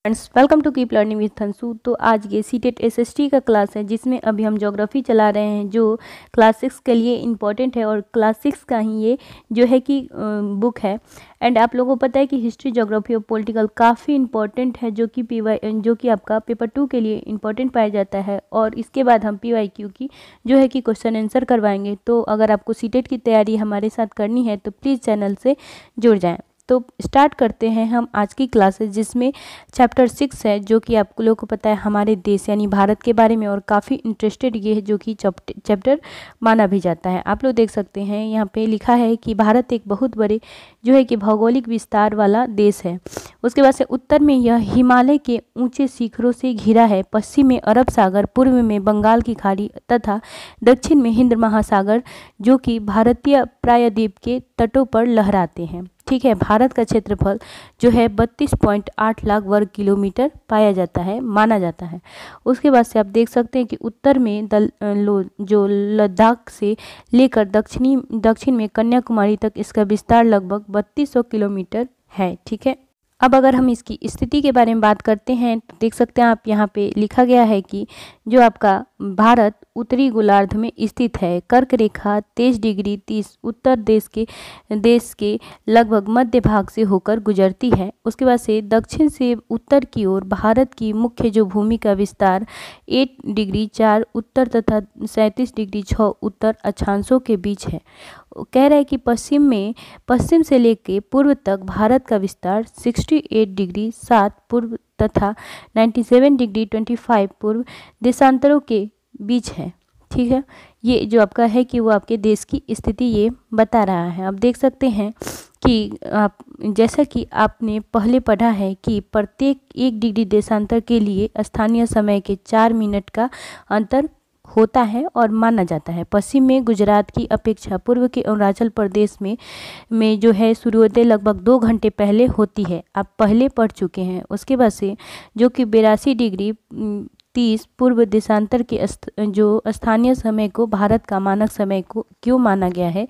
Friends, welcome to keep learning with Hansu. तो आज ये सीटेट एसएसटी का क्लास है जिसमें अभी हम ज्योग्राफी चला रहे हैं जो क्लास 6 के लिए इम्पॉर्टेंट है और क्लास 6 का ही ये जो है कि बुक है। एंड आप लोगों को पता है कि हिस्ट्री, ज्योग्राफी और पॉलिटिकल काफ़ी इंपॉर्टेंट है जो कि आपका पेपर 2 के लिए इम्पॉर्टेंट पाया जाता है। और इसके बाद हम PYQ की जो है कि क्वेश्चन आंसर करवाएंगे। तो अगर आपको सीटेट की तैयारी हमारे साथ करनी है तो प्लीज़ चैनल से जुड़ जाएँ। तो स्टार्ट करते हैं हम आज की क्लासेस, जिसमें चैप्टर 6 है जो कि आप लोगों को पता है हमारे देश यानी भारत के बारे में, और काफ़ी इंटरेस्टेड ये है जो कि चैप्टर माना भी जाता है। आप लोग देख सकते हैं यहाँ पे लिखा है कि भारत एक बहुत बड़े जो है कि भौगोलिक विस्तार वाला देश है। उसके बाद से उत्तर में यह हिमालय के ऊंचे शिखरों से घिरा है, पश्चिम में अरब सागर, पूर्व में बंगाल की खाड़ी तथा दक्षिण में हिंद महासागर जो कि भारतीय प्रायद्वीप के तटों पर लहराते हैं। ठीक है, भारत का क्षेत्रफल जो है 32.8 लाख वर्ग किलोमीटर पाया जाता है, माना जाता है। उसके बाद से आप देख सकते हैं कि उत्तर में जो लद्दाख से लेकर दक्षिण में कन्याकुमारी तक इसका विस्तार लगभग 3200 किलोमीटर है। ठीक है, अब अगर हम इसकी स्थिति के बारे में बात करते हैं तो देख सकते हैं आप यहाँ पे लिखा गया है कि जो आपका भारत उत्तरी गोलार्ध में स्थित है। कर्क रेखा 23 डिग्री 30 उत्तर देश के लगभग मध्य भाग से होकर गुजरती है। उसके बाद से दक्षिण से उत्तर की ओर भारत की मुख्य जो भूमि का विस्तार 8 डिग्री 4 उत्तर तथा 37 डिग्री 6 उत्तर अक्षांशों के बीच है। कह रहा है कि पश्चिम से लेकर पूर्व तक भारत का विस्तार 68 डिग्री 7 पूर्व तथा 97 डिग्री 25 पूर्व देशांतरों के बीच है। ठीक है, ये जो आपका है कि वो आपके देश की स्थिति ये बता रहा है। आप देख सकते हैं कि आप जैसा कि आपने पहले पढ़ा है कि प्रत्येक 1 डिग्री देशांतर के लिए स्थानीय समय के 4 मिनट का अंतर होता है और माना जाता है। पश्चिम में गुजरात की अपेक्षा पूर्व के अरुणाचल प्रदेश में जो है सूर्योदय लगभग 2 घंटे पहले होती है। आप पहले पढ़ चुके हैं। उसके बाद से जो कि 82 डिग्री 30 पूर्व देशांतर के जो स्थानीय समय को भारत का मानक समय को क्यों माना गया है,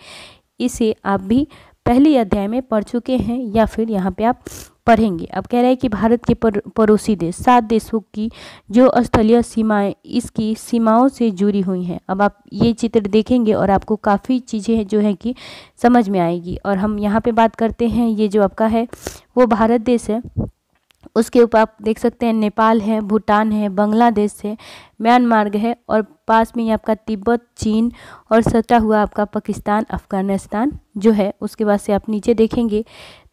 इसे आप भी पहले अध्याय में पढ़ चुके हैं या फिर यहाँ पे आप पढ़ेंगे। अब कह रहे हैं कि भारत के पड़ोसी देश 7 देशों की जो स्थलीय सीमाएं इसकी सीमाओं से जुड़ी हुई हैं। अब आप ये चित्र देखेंगे और आपको काफ़ी चीज़ें जो है कि समझ में आएगी। और हम यहाँ पे बात करते हैं, ये जो आपका है वो भारत देश है। उसके ऊपर आप देख सकते हैं नेपाल है, भूटान है, बांग्लादेश है, म्यांमार है और पास में ही आपका तिब्बत, चीन और सटा हुआ आपका पाकिस्तान, अफगानिस्तान जो है। उसके बाद से आप नीचे देखेंगे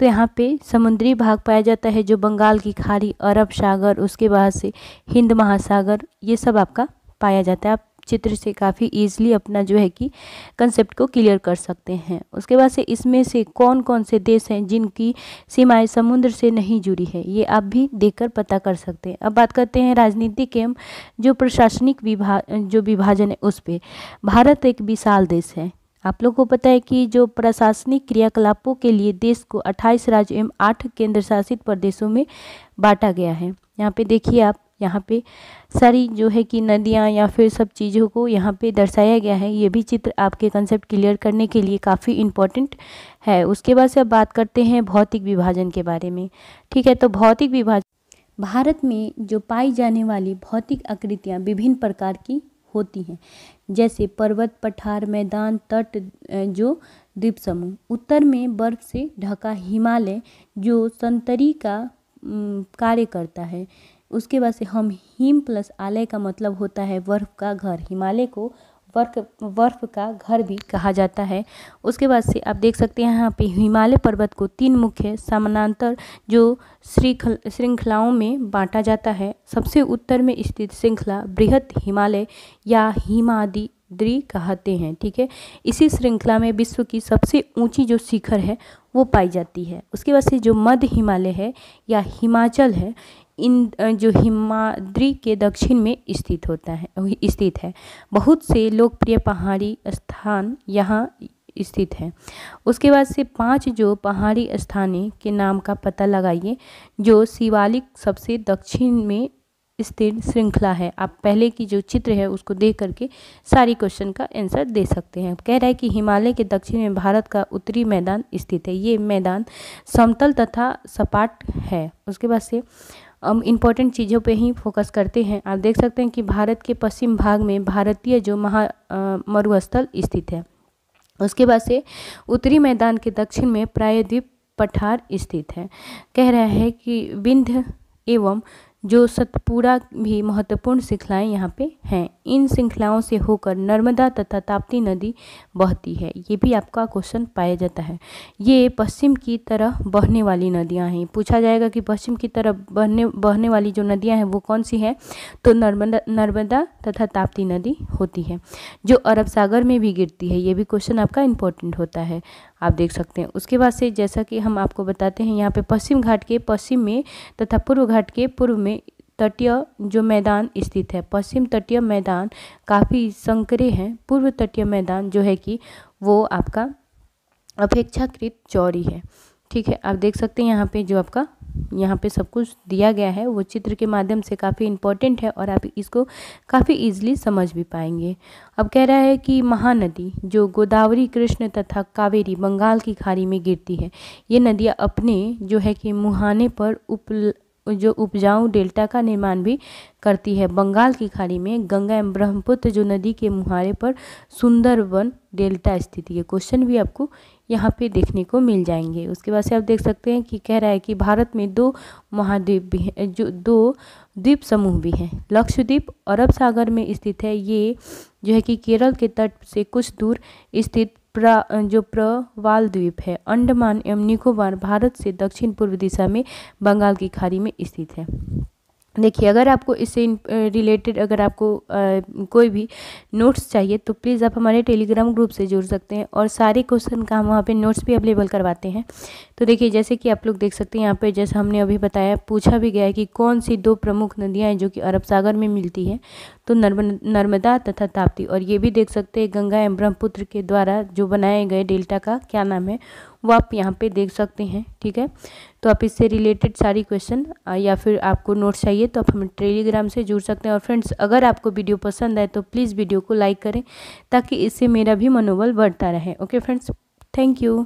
तो यहाँ पे समुद्री भाग पाया जाता है जो बंगाल की खाड़ी, अरब सागर, उसके बाद से हिंद महासागर, ये सब आपका पाया जाता है। आप चित्र से काफ़ी ईजिली अपना जो है कि कंसेप्ट को क्लियर कर सकते हैं। उसके बाद से इसमें से कौन कौन से देश हैं जिनकी सीमाएं समुद्र से नहीं जुड़ी है, ये आप भी देखकर पता कर सकते हैं। अब बात करते हैं राजनीतिक एवं जो प्रशासनिक विभाजन है उस पर। भारत एक विशाल देश है। आप लोगों को पता है कि जो प्रशासनिक क्रियाकलापों के लिए देश को 28 राज्य एवं 8 केंद्र शासित प्रदेशों में बांटा गया है। यहाँ पे देखिए आप, यहाँ पे सारी जो है कि नदियाँ या फिर सब चीज़ों को यहाँ पे दर्शाया गया है। ये भी चित्र आपके कंसेप्ट क्लियर करने के लिए काफ़ी इम्पोर्टेंट है। उसके बाद से अब बात करते हैं भौतिक विभाजन के बारे में। ठीक है, तो भौतिक विभाजन भारत में जो पाई जाने वाली भौतिक आकृतियाँ विभिन्न प्रकार की होती हैं, जैसे पर्वत, पठार, मैदान, तट, जो द्वीप समूह। उत्तर में बर्फ से ढका हिमालय जो संतरी का कार्य करता है। उसके बाद से हम हिम प्लस आलय का मतलब होता है बर्फ का घर। हिमालय को बर्फ का घर भी कहा जाता है। उसके बाद से आप देख सकते हैं यहाँ पे हिमालय पर्वत को 3 मुख्य समानांतर जो श्रृंखलाओं में बांटा जाता है। सबसे उत्तर में स्थित श्रृंखला बृहत हिमालय या हिमाद्री कहते हैं। ठीक है, इसी श्रृंखला में विश्व की सबसे ऊंची जो शिखर है वो पाई जाती है। उसके बाद से जो मध्य हिमालय है या हिमाचल है, इन जो हिमाद्री के दक्षिण में स्थित है। बहुत से लोकप्रिय पहाड़ी स्थान यहाँ स्थित है। उसके बाद से 5 जो पहाड़ी स्थानों के नाम का पता लगाइए जो शिवालिक सबसे दक्षिण में स्थित श्रृंखला है। आप पहले की जो चित्र है उसको देख करके सारी क्वेश्चन का आंसर दे सकते हैं। कह रहा है कि हिमालय के दक्षिण में भारत का उत्तरी मैदान स्थित है। ये मैदान समतल तथा सपाट है। उसके बाद से हम इम्पोर्टेंट चीज़ों पे ही फोकस करते हैं। आप देख सकते हैं कि भारत के पश्चिम भाग में भारतीय जो मरुस्थल स्थित है। उसके बाद से उत्तरी मैदान के दक्षिण में प्रायद्वीप पठार स्थित है। कह रहा है कि विंध्य एवं जो सतपुड़ा भी महत्वपूर्ण श्रृंखलाएं यहाँ पे हैं। इन श्रृंखलाओं से होकर नर्मदा तथा ताप्ती नदी बहती है। ये भी आपका क्वेश्चन पाया जाता है। ये पश्चिम की तरफ बहने वाली नदियाँ हैं। पूछा जाएगा कि पश्चिम की तरफ बहने वाली जो नदियाँ हैं वो कौन सी है, तो नर्मदा तथा ताप्ती नदी होती है, जो अरब सागर में भी गिरती है। ये भी क्वेश्चन आपका इम्पोर्टेंट होता है, आप देख सकते हैं। उसके बाद से जैसा कि हम आपको बताते हैं, यहाँ पे पश्चिम घाट के पश्चिम में तथा पूर्व घाट के पूर्व में तटीय जो मैदान स्थित है। पश्चिम तटीय मैदान काफ़ी संकरे हैं। पूर्व तटीय मैदान जो है कि वो आपका अपेक्षाकृत चौड़ी है। ठीक है, आप देख सकते हैं यहाँ पे जो आपका यहाँ पे सब कुछ दिया गया है वो चित्र के माध्यम से काफ़ी इम्पोर्टेंट है और आप इसको काफ़ी इजीली समझ भी पाएंगे। अब कह रहा है कि महानदी जो गोदावरी, कृष्ण तथा कावेरी बंगाल की खाड़ी में गिरती है। ये नदियाँ अपने जो है कि मुहाने पर उपजाऊ डेल्टा का निर्माण भी करती है। बंगाल की खाड़ी में गंगा एवं ब्रह्मपुत्र जो नदी के मुहाने पर सुंदरवन डेल्टा स्थित है। क्वेश्चन भी आपको यहाँ पे देखने को मिल जाएंगे। उसके बाद से आप देख सकते हैं कि कह रहा है कि भारत में 2 महाद्वीप भी हैं, जो 2 द्वीप समूह भी हैं। लक्षद्वीप अरब सागर में स्थित है। ये जो है कि केरल के तट से कुछ दूर स्थित प्रवाल द्वीप है। अंडमान एवं निकोबार भारत से दक्षिण पूर्व दिशा में बंगाल की खाड़ी में स्थित है। देखिए, अगर आपको इससे रिलेटेड अगर आपको कोई भी नोट्स चाहिए तो प्लीज़ आप हमारे टेलीग्राम ग्रुप से जुड़ सकते हैं और सारे क्वेश्चन का हम वहाँ पे नोट्स भी अवेलेबल करवाते हैं। तो देखिए, जैसे कि आप लोग देख सकते हैं यहाँ पे जैसा हमने अभी बताया, पूछा भी गया है कि कौन सी 2 प्रमुख नदियाँ हैं जो कि अरब सागर में मिलती है, तो नर्मदा तथा ताप्ती। और ये भी देख सकते हैं गंगा एवं ब्रह्मपुत्र के द्वारा जो बनाए गए डेल्टा का क्या नाम है, वो आप यहाँ पे देख सकते हैं। ठीक है, तो आप इससे रिलेटेड सारी क्वेश्चन या फिर आपको नोट्स चाहिए तो आप हमें टेलीग्राम से जुड़ सकते हैं। और फ्रेंड्स, अगर आपको वीडियो पसंद आए तो प्लीज़ वीडियो को लाइक करें ताकि इससे मेरा भी मनोबल बढ़ता रहे। Okay friends, thank you.